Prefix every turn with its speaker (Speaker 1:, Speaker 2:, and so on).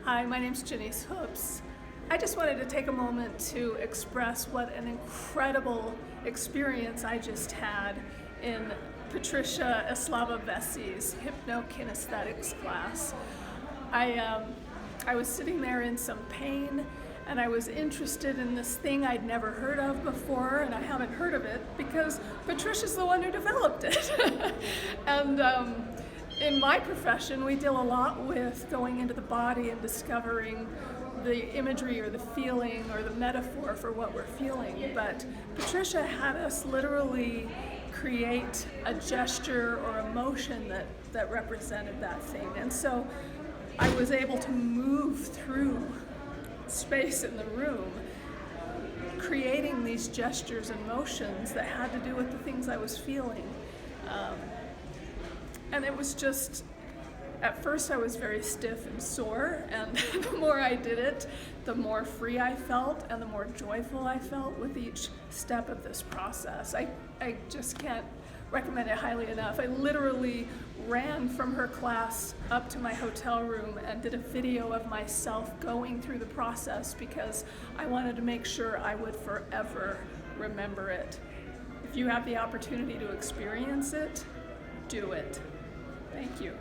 Speaker 1: Hi, my name's Janice Hoops. I just wanted to take a moment to express what an incredible experience I just had in Patricia Eslavovesi's HypnoKinesthetics class. I was sitting there in some pain, and I was interested in this thing I'd never heard of before, and I haven't heard of it because Patricia's the one who developed it. And in my profession, we deal a lot with going into the body and discovering the imagery or the feeling or the metaphor for what we're feeling. But Patricia had us literally create a gesture or emotion that represented that thing. And so I was able to move through space in the room, creating these gestures and motions that had to do with the things I was feeling. And it was just, at first I was very stiff and sore, and the more I did it, the more free I felt and the more joyful I felt with each step of this process. I just can't recommend it highly enough. I literally ran from her class up to my hotel room and did a video of myself going through the process because I wanted to make sure I would forever remember it. If you have the opportunity to experience it, do it. Thank you.